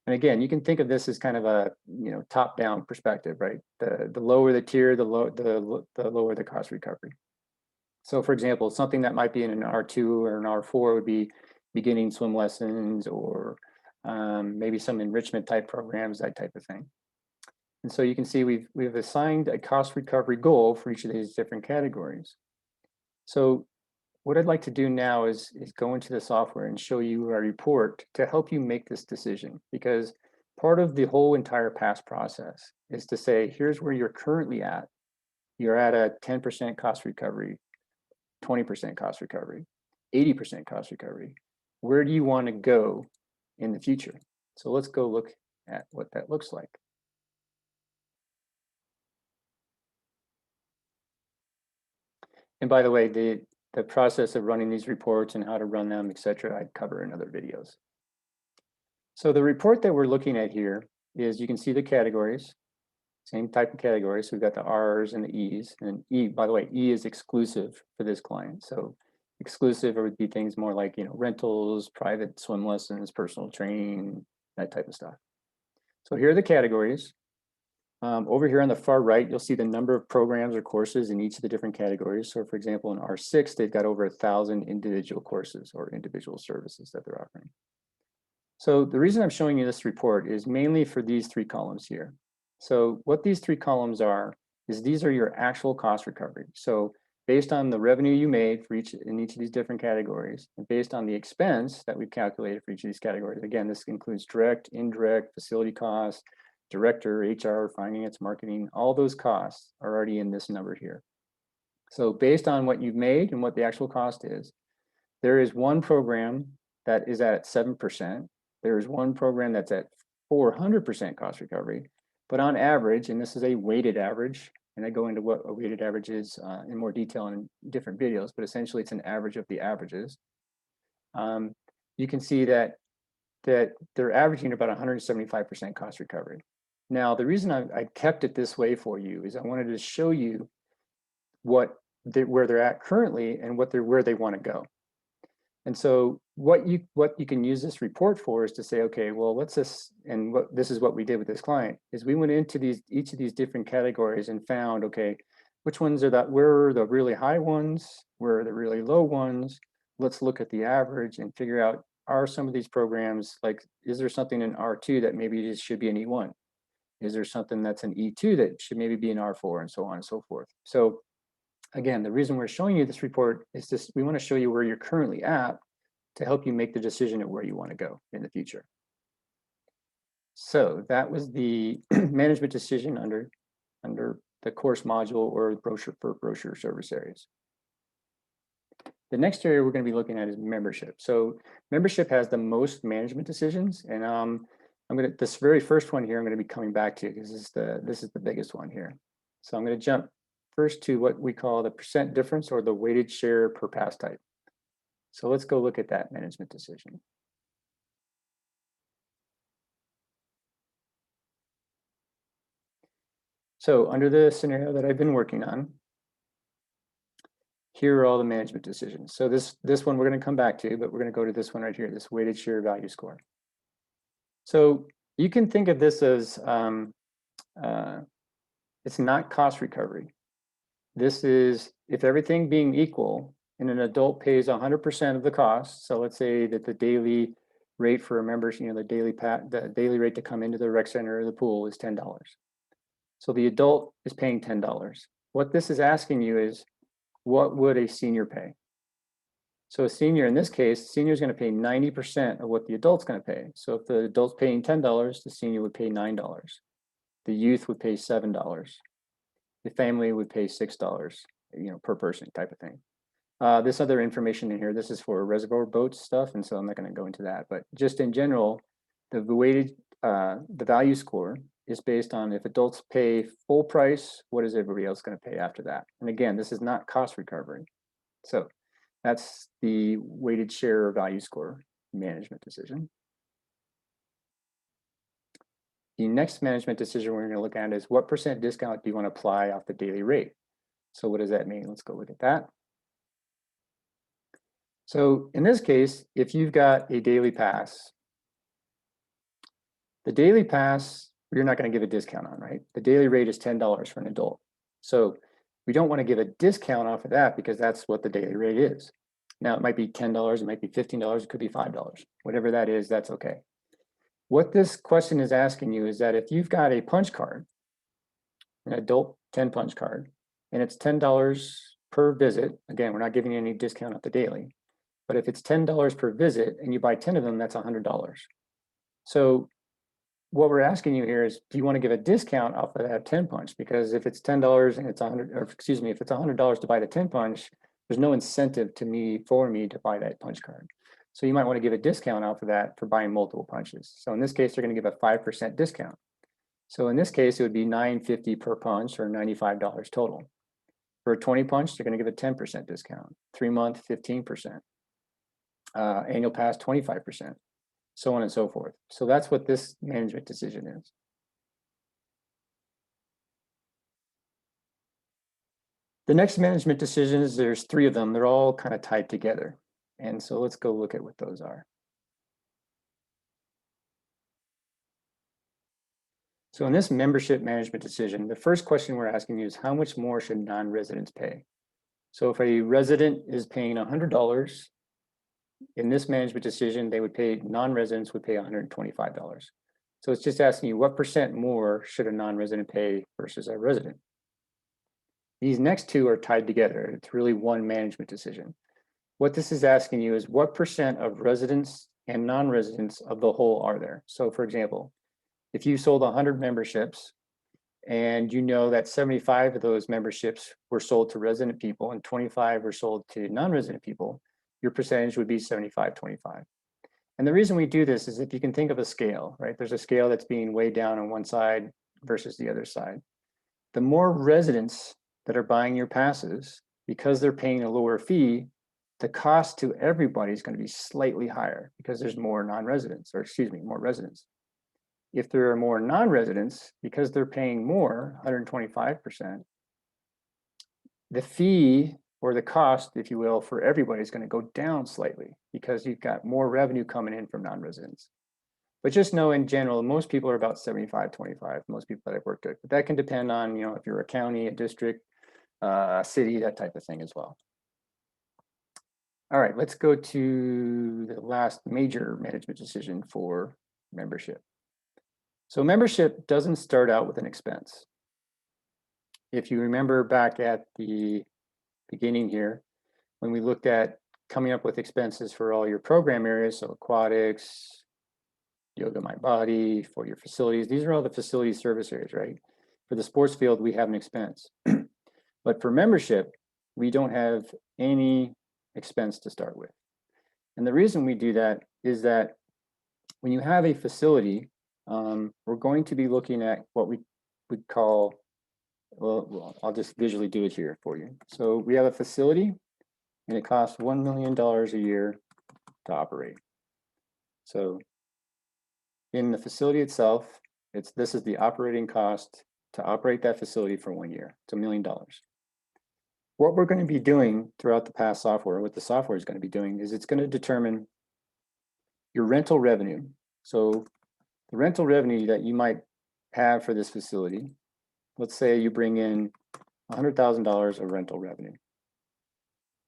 S1: and again, you can think of this as kind of a, you know, top-down perspective, right? The lower the tier, the lower the cost recovery. So for example, something that might be in an R2 or an R4 would be beginning swim lessons, or maybe some enrichment type programs, that type of thing. And so you can see we've assigned a cost recovery goal for each of these different categories. So what I'd like to do now is go into the software and show you a report to help you make this decision, because part of the whole entire PASS process is to say, here's where you're currently at. You're at a 10% cost recovery, 20% cost recovery, 80% cost recovery. Where do you want to go in the future? So let's go look at what that looks like. And by the way, the process of running these reports and how to run them, etc., I'd cover in other videos. So the report that we're looking at here is, you can see the categories, same type of categories. So we've got the R's and the E's, and E, by the way, E is exclusive for this client. So exclusive would be things more like, you know, rentals, private swim lessons, personal training, that type of stuff. So here are the categories. Over here on the far right, you'll see the number of programs or courses in each of the different categories. So for example, in R6, they've got over 1,000 individual courses or individual services that they're offering. So the reason I'm showing you this report is mainly for these 3 columns here. So what these 3 columns are is these are your actual cost recovery. So based on the revenue you made for each of these different categories, and based on the expense that we've calculated for each of these categories. Again, this includes direct, indirect, facility costs, director, HR, finance, marketing, all those costs are already in this number here. So based on what you've made and what the actual cost is, there is one program that is at 7%. There is one program that's at 400% cost recovery. But on average, and this is a weighted average, and I go into what a weighted average is in more detail in different videos, but essentially it's an average of the averages. You can see that they're averaging about 175% cost recovery. Now, the reason I kept it this way for you is I wanted to show you where they're at currently and where they want to go. And so what you can use this report for is to say, okay, well, this is what we did with this client, is we went into each of these different categories and found, okay, which ones where are the really high ones, where are the really low ones? Let's look at the average and figure out, are some of these programs, like, is there something in R2 that maybe it should be an E1? Is there something that's an E2 that should maybe be an R4, and so on and so forth? So again, the reason we're showing you this report is we want to show you where you're currently at to help you make the decision of where you want to go in the future. So that was the management decision under the course module or brochure service areas. The next area we're going to be looking at is membership. So membership has the most management decisions, and this very first one here I'm going to be coming back to because this is the biggest one here. So I'm going to jump first to what we call the percent difference or the weighted share per pass type. So let's go look at that management decision. So under the scenario that I've been working on, here are all the management decisions. So this one we're going to come back to, but we're going to go to this one right here, this weighted share value score. So you can think of this as it's not cost recovery. This is, if everything being equal and an adult pays 100% of the cost. So let's say that the daily rate for a member, the daily rate to come into the rec center or the pool is $10. So the adult is paying $10. What this is asking you is, what would a senior pay? So a senior, in this case, the senior is going to pay 90% of what the adult's going to pay. So if the adult's paying $10, the senior would pay $9. The youth would pay $7. The family would pay $6, per person type of thing. This other information in here, this is for reservoir boats stuff, and so I'm not going to go into that. But just in general, the weighted, the value score is based on if adults pay full price, what is everybody else going to pay after that? And again, this is not cost recovery. So that's the weighted share value score management decision. The next management decision we're going to look at is what percent discount do you want to apply off the daily rate? So what does that mean? Let's go look at that. So in this case, if you've got a daily pass, the daily pass, you're not going to give a discount on, right? The daily rate is $10 for an adult. So we don't want to give a discount off of that because that's what the daily rate is. Now it might be $10, it might be $15, it could be $5. Whatever that is, that's okay. What this question is asking you is that if you've got a punch card, an adult 10 punch card, and it's $10 per visit, again, we're not giving you any discount off the daily, but if it's $10 per visit and you buy 10 of them, that's $100. So what we're asking you here is, do you want to give a discount off of that 10 punch? Because if it's $10 and it's if it's $100 to buy the 10 punch, there's no incentive for me to buy that punch card. So you might want to give a discount off of that for buying multiple punches. So in this case, they're going to give a 5% discount. So in this case, it would be $9.50 per punch or $95 total. For a 20 punch, they're going to give a 10% discount. 3-month, 15%. Annual pass, 25%. So on and so forth. So that's what this management decision is. The next management decisions, there's 3 of them. They're all kind of tied together. And so let's go look at what those are. So in this membership management decision, the first question we're asking you is how much more should non-residents pay? So if a resident is paying $100, in this management decision, non-residents would pay $125. So it's just asking you what percent more should a non-resident pay versus a resident. These next two are tied together. It's really one management decision. What this is asking you is what percent of residents and non-residents of the whole are there? So for example, if you sold 100 memberships and you know that 75 of those memberships were sold to resident people and 25 were sold to non-resident people, your percentage would be 75-25. And the reason we do this is if you can think of a scale, right? There's a scale that's being weighed down on one side versus the other side. The more residents that are buying your passes, because they're paying a lower fee, the cost to everybody is going to be slightly higher because there's more non-residents, or excuse me, more residents. If there are more non-residents, because they're paying more, 125%, the fee or the cost, if you will, for everybody is going to go down slightly because you've got more revenue coming in from non-residents. But just know in general, most people are about 75-25, most people that I've worked with. But that can depend on, you know, if you're a county, a district, a city, that type of thing as well. All right, let's go to the last major management decision for membership. So membership doesn't start out with an expense. If you remember back at the beginning here, when we looked at coming up with expenses for all your program areas, so aquatics, Yoga My Body, for your facilities, these are all the facility service areas, right? For the sports field, we have an expense. But for membership, we don't have any expense to start with. And the reason we do that is that when you have a facility, we're going to be looking at what we would call, well, I'll just visually do it here for you. So we have a facility and it costs $1 million a year to operate. So in the facility itself, this is the operating cost to operate that facility for 1 year. It's $1 million. What we're going to be doing throughout the PASS software, what the software is going to be doing is it's going to determine your rental revenue. So the rental revenue that you might have for this facility, let's say you bring in $100,000 of rental revenue.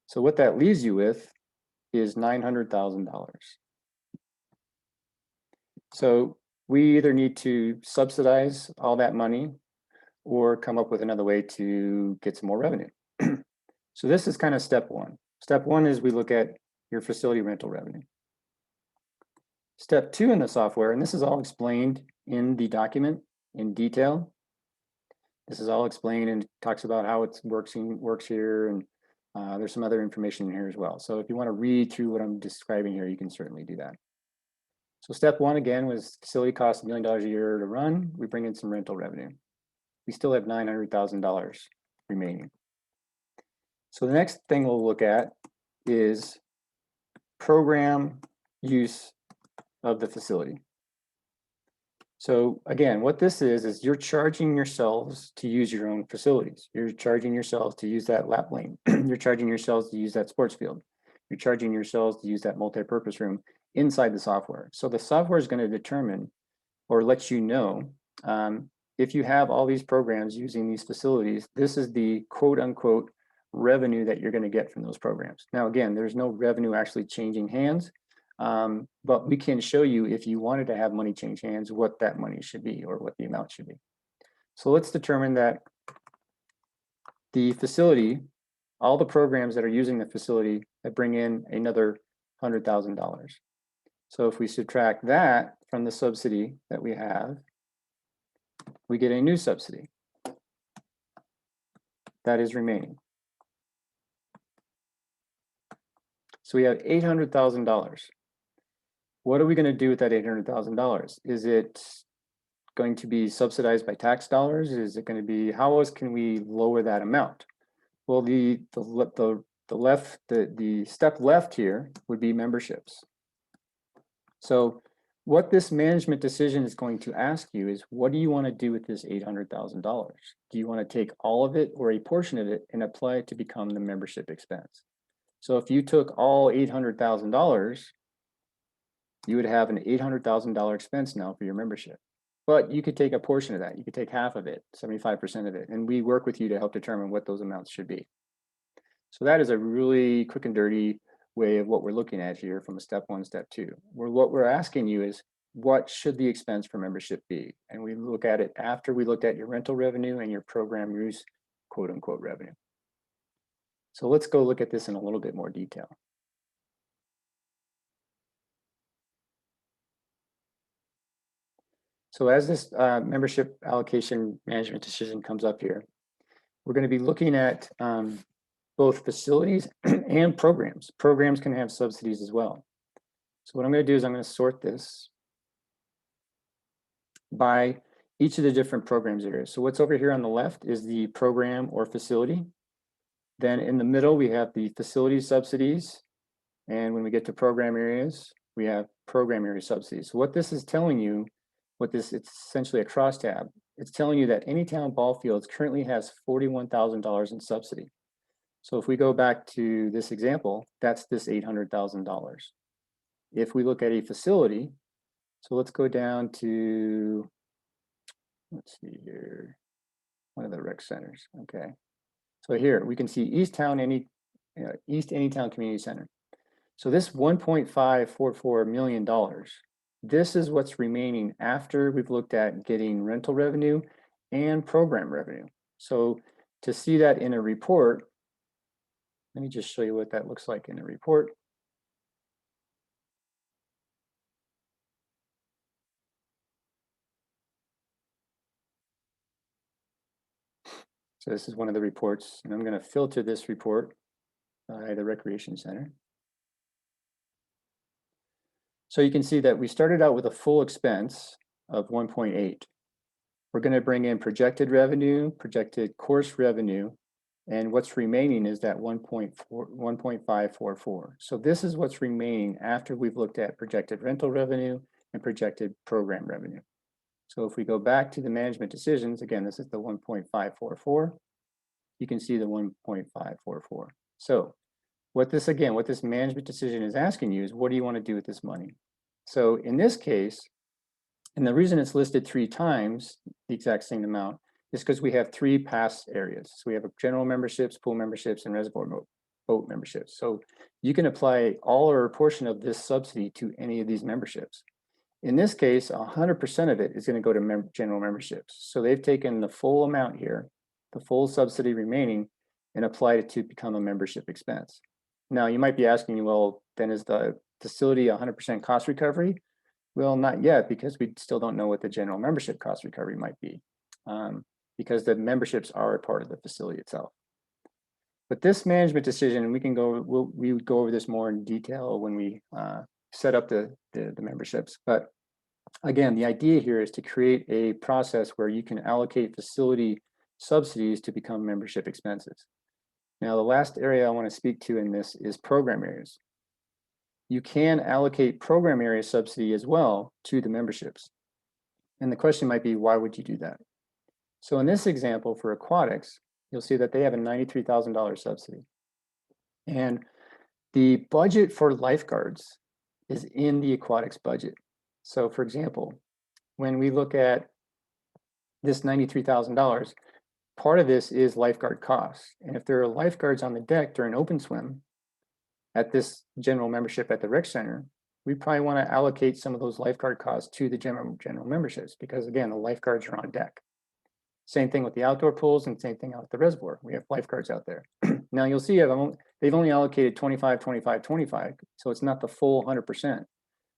S1: So what that leaves you with is $900,000. So we either need to subsidize all that money or come up with another way to get some more revenue. So this is kind of step one. Step one is we look at your facility rental revenue. Step two in the software, and this is all explained in the document in detail. This is all explained and talks about how it works here, and there's some other information in here as well. So if you want to read through what I'm describing here, you can certainly do that. So step one, again, was facility costs $1 million a year to run. We bring in some rental revenue. We still have $900,000 remaining. So the next thing we'll look at is program use of the facility. So again, what this is you're charging yourselves to use your own facilities. You're charging yourselves to use that lap lane. You're charging yourselves to use that sports field. You're charging yourselves to use that multi-purpose room inside the software. So the software is going to determine or let you know if you have all these programs using these facilities, this is the quote unquote revenue that you're going to get from those programs. Now, again, there's no revenue actually changing hands, but we can show you if you wanted to have money change hands, what that money should be or what the amount should be. So let's determine that the facility, all the programs that are using the facility that bring in another $100,000. So if we subtract that from the subsidy that we have, we get a new subsidy that is remaining. So we have $800,000. What are we going to do with that $800,000? Is it going to be subsidized by tax dollars? Is it going to be, how else can we lower that amount? Well, the step left here would be memberships. So what this management decision is going to ask you is, what do you want to do with this $800,000? Do you want to take all of it or a portion of it and apply it to become the membership expense? So if you took all $800,000, you would have an $800,000 expense now for your membership. But you could take a portion of that. You could take half of it, 75% of it, and we work with you to help determine what those amounts should be. So that is a really quick and dirty way of what we're looking at here from a step one, step two. What we're asking you is, what should the expense for membership be? And we look at it after we looked at your rental revenue and your program use quote unquote revenue. So let's go look at this in a little bit more detail. So as this membership allocation management decision comes up here, we're going to be looking at both facilities and programs. Programs can have subsidies as well. So what I'm going to do is I'm going to sort this by each of the different programs areas. So what's over here on the left is the program or facility. Then in the middle, we have the facility subsidies. And when we get to program areas, we have program area subsidies. So what this is telling you, it's essentially a crosstab. It's telling you that Anytown Ball Fields currently has $41,000 in subsidy. So if we go back to this example, that's this $800,000. If we look at a facility, so let's go down to, let's see here, one of the rec centers, okay. So here we can see East Anytown Community Center. So this $1.544 million, this is what's remaining after we've looked at getting rental revenue and program revenue. So to see that in a report, let me just show you what that looks like in a report. So this is one of the reports, and I'm going to filter this report by the Recreation Center. So you can see that we started out with a full expense of 1.8. We're going to bring in projected revenue, projected course revenue, and what's remaining is that 1.544. So this is what's remaining after we've looked at projected rental revenue and projected program revenue. So if we go back to the management decisions, again, this is the 1.544. You can see the 1.544. So what this management decision is asking you is, what do you want to do with this money? So in this case, and the reason it's listed 3 times the exact same amount is because we have 3 pass areas. So we have general memberships, pool memberships, and reservoir boat memberships. So you can apply all or a portion of this subsidy to any of these memberships. In this case, 100% of it is going to go to general memberships. So they've taken the full amount here, the full subsidy remaining, and applied it to become a membership expense. Now you might be asking, well, then is the facility 100% cost recovery? Well, not yet, because we still don't know what the general membership cost recovery might be, because the memberships are a part of the facility itself. But this management decision, we would go over this more in detail when we set up the memberships. But again, the idea here is to create a process where you can allocate facility subsidies to become membership expenses. Now, the last area I want to speak to in this is program areas. You can allocate program area subsidy as well to the memberships. And the question might be, why would you do that? So in this example for aquatics, you'll see that they have a $93,000 subsidy. And the budget for lifeguards is in the aquatics budget. So for example, when we look at this $93,000, part of this is lifeguard costs. And if there are lifeguards on the deck during open swim at this general membership at the rec center, we probably want to allocate some of those lifeguard costs to the general memberships, because again, the lifeguards are on deck. Same thing with the outdoor pools and same thing out at the reservoir. We have lifeguards out there. Now you'll see they've only allocated 25, 25, 25. So it's not the full 100%.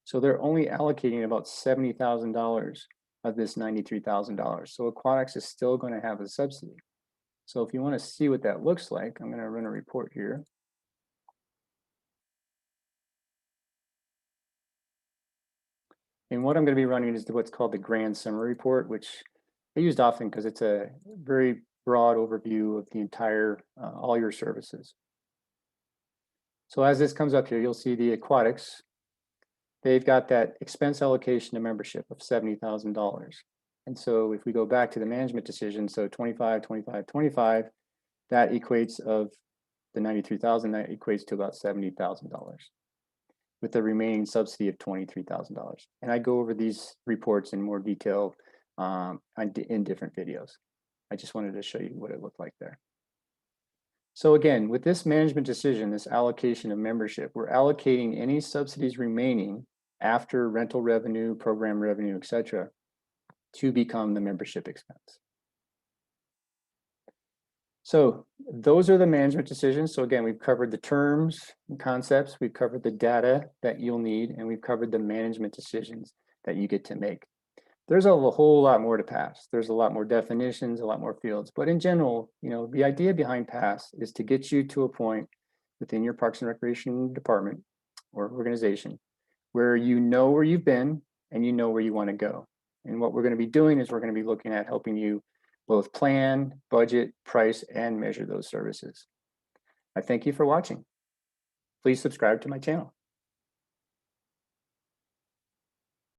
S1: So they're only allocating about $70,000 of this $93,000. So aquatics is still going to have a subsidy. So if you want to see what that looks like, I'm going to run a report here. And what I'm going to be running is what's called the Grand Summary Report, which I used often because it's a very broad overview of the entire, all your services. So as this comes up here, you'll see the aquatics. They've got that expense allocation to membership of $70,000. And so if we go back to the management decision, so 25, 25, 25, that equates of the 93,000, that equates to about $70,000 with the remaining subsidy of $23,000. And I go over these reports in more detail in different videos. I just wanted to show you what it looked like there. So again, with this management decision, this allocation of membership, we're allocating any subsidies remaining after rental revenue, program revenue, etc., to become the membership expense. So those are the management decisions. So again, we've covered the terms and concepts, we've covered the data that you'll need, and we've covered the management decisions that you get to make. There's a whole lot more to PASS. There's a lot more definitions, a lot more fields, but in general, the idea behind PASS is to get you to a point within your Parks and Recreation department or organization where you know where you've been and you know where you want to go. And what we're going to be doing is we're going to be looking at helping you both plan, budget, price, and measure those services. I thank you for watching. Please subscribe to my channel.